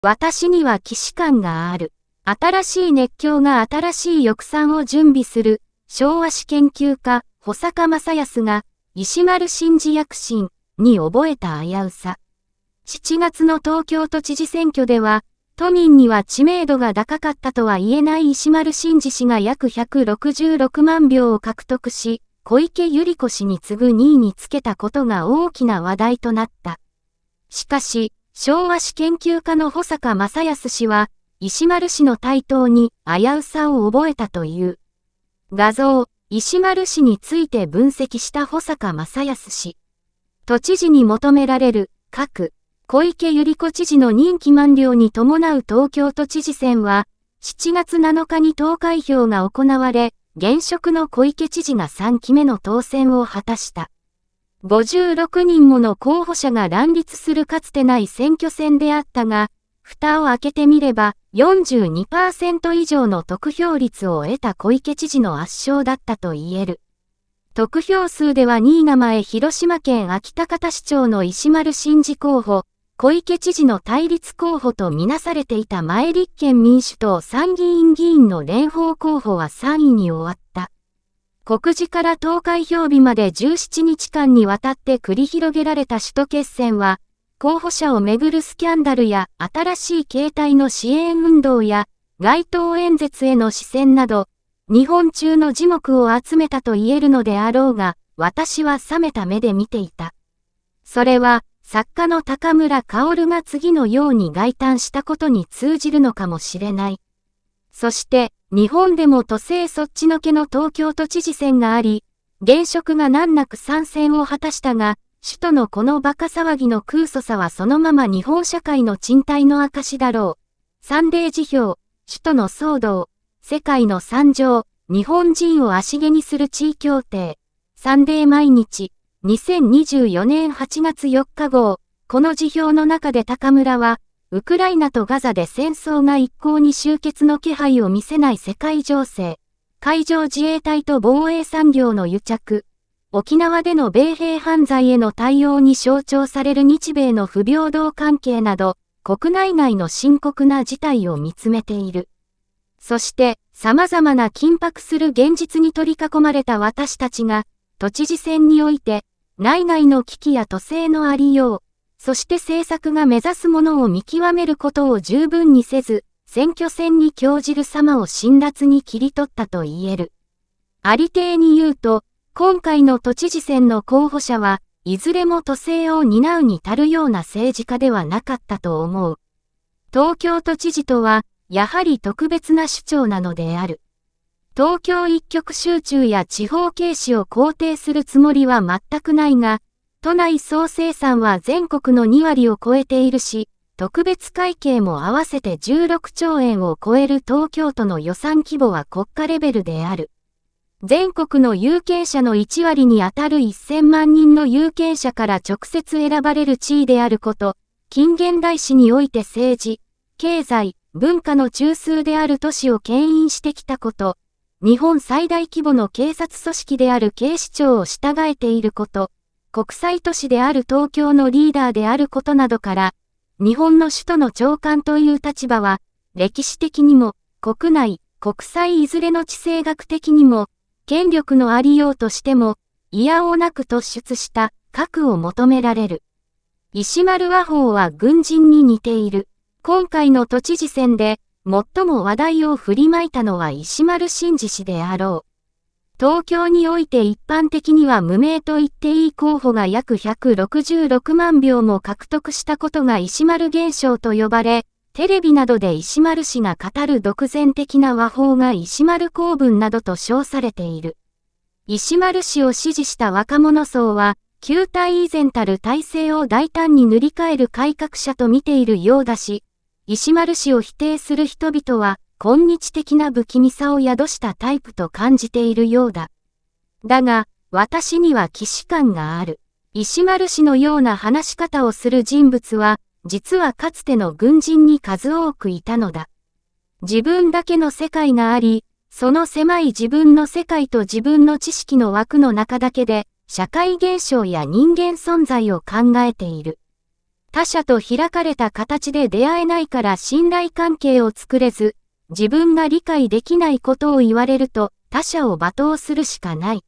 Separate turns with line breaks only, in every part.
私には既視感がある。新しい熱狂が新しい翼賛を準備する、昭和史研究家、保坂正康が、石丸伸二躍進に覚えた危うさ。7月の東京都知事選挙では、都民には知名度が高かったとは言えない石丸伸二氏が約166万票を獲得し、小池百合子氏に次ぐ2位につけたことが大きな話題となった。しかし、昭和史研究家の保坂正康氏は、石丸氏の台頭に危うさを覚えたという。画像、石丸氏について分析した保坂正康氏。都知事に求められる、各、小池百合子知事の任期満了に伴う東京都知事選は、7月7日に投開票が行われ、現職の小池知事が3期目の当選を果たした。56人もの候補者が乱立するかつてない選挙戦であったが、蓋を開けてみれば 42% 以上の得票率を得た小池知事の圧勝だったと言える。得票数では2位が前広島県安芸高田市長の石丸伸二候補、小池知事の対立候補とみなされていた前立憲民主党参議院議員の蓮舫候補は3位に終わった。告示から投開票日まで17日間にわたって繰り広げられた首都決戦は、候補者をめぐるスキャンダルや新しい形態の支援運動や街頭演説への視線など、日本中の耳目を集めたと言えるのであろうが、私は冷めた目で見ていた。それは、作家の高村薫が次のように慨嘆したことに通じるのかもしれない。そして、日本でも都政そっちのけの東京都知事選があり、現職が難なく参戦を果たしたが、首都のこの馬鹿騒ぎの空疎さはそのまま日本社会の沈滞の証だろう。サンデー辞表、首都の騒動、世界の惨状、日本人を足毛にする地位協定。サンデー毎日、2024年8月4日号。この辞表の中で高村は、ウクライナとガザで戦争が一向に終結の気配を見せない世界情勢、海上自衛隊と防衛産業の癒着、沖縄での米兵犯罪への対応に象徴される日米の不平等関係など、国内外の深刻な事態を見つめている。そして、様々な緊迫する現実に取り囲まれた私たちが、都知事選において、内外の危機や都政のありよう、そして政策が目指すものを見極めることを十分にせず、選挙戦に興じる様を辛辣に切り取ったと言える。ありていに言うと、今回の都知事選の候補者は、いずれも都政を担うに足るような政治家ではなかったと思う。東京都知事とは、やはり特別な首長なのである。東京一極集中や地方軽視を肯定するつもりは全くないが、都内総生産は全国の2割を超えているし、特別会計も合わせて16兆円を超える東京都の予算規模は国家レベルである。全国の有権者の1割にあたる1000万人の有権者から直接選ばれる地位であること、近現代史において政治、経済、文化の中枢である都市を牽引してきたこと、日本最大規模の警察組織である警視庁を従えていること、国際都市である東京のリーダーであることなどから、日本の首都の長官という立場は、歴史的にも、国内、国際いずれの地政学的にも、権力のありようとしても、いやおうなく突出した核を求められる。石丸和法は軍人に似ている。今回の都知事選で、最も話題を振りまいたのは石丸伸二氏であろう。東京において一般的には無名と言っていい候補が約166万票も獲得したことが石丸現象と呼ばれ、テレビなどで石丸氏が語る独善的な話法が石丸公文などと称されている。石丸氏を支持した若者層は、旧体以前たる体制を大胆に塗り替える改革者と見ているようだし、石丸氏を否定する人々は、今日的な不気味さを宿したタイプと感じているようだ。だが、私には既視感がある。石丸氏のような話し方をする人物は、実はかつての軍人に数多くいたのだ。自分だけの世界があり、その狭い自分の世界と自分の知識の枠の中だけで、社会現象や人間存在を考えている。他者と開かれた形で出会えないから信頼関係を作れず、自分が理解できないことを言われると他者を罵倒するしかない。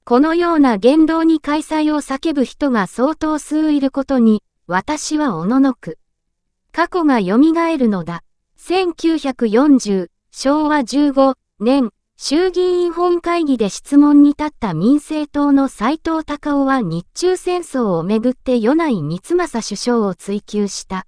このような言動に開催を叫ぶ人が相当数いることに、私はおののく。過去が蘇るのだ。1940、昭和15年、衆議院本会議で質問に立った民政党の斉藤孝夫は日中戦争をめぐって米内光政首相を追及した。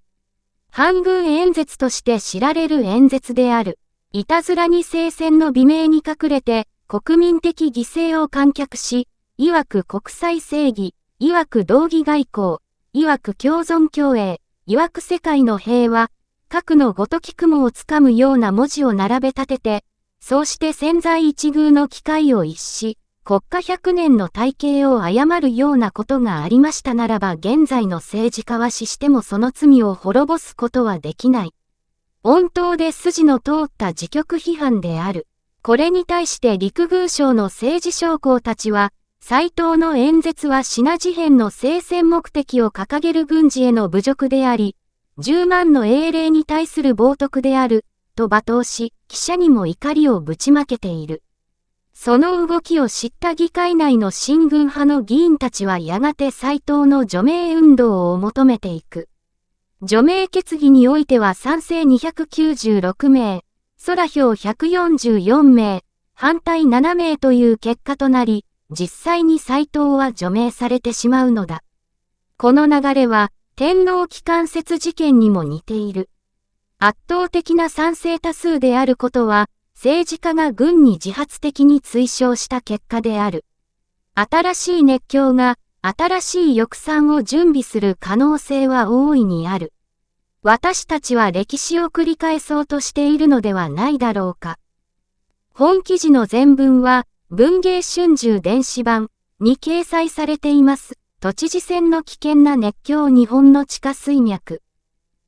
反軍演説として知られる演説である。いたずらに聖戦の美名に隠れて、国民的犠牲を観客し、曰く国際正義、曰く道義外交、曰く共存共栄、曰く世界の平和、核のごとき雲をつかむような文字を並べ立てて、そうして千載一遇の機会を逸し、国家100年の体系を誤るようなことがありましたならば現在の政治家は死してもその罪を滅ぼすことはできない。穏当で筋の通った自局批判である。これに対して陸軍省の政治将校たちは、斉藤の演説はシナ事変の聖戦目的を掲げる軍事への侮辱であり、10万の英霊に対する冒涜である、と罵倒し、記者にも怒りをぶちまけている。その動きを知った議会内の親軍派の議員たちはやがて斉藤の除名運動を求めていく。除名決議においては賛成296名、空票144名、反対7名という結果となり、実際に斉藤は除名されてしまうのだ。この流れは、天皇機関説事件にも似ている。圧倒的な賛成多数であることは、政治家が軍に自発的に推奨した結果である。新しい熱狂が、新しい翼賛を準備する可能性は大いにある。私たちは歴史を繰り返そうとしているのではないだろうか。本記事の全文は、文藝春秋電子版に掲載されています。都知事選の危険な熱狂日本の地下水脈。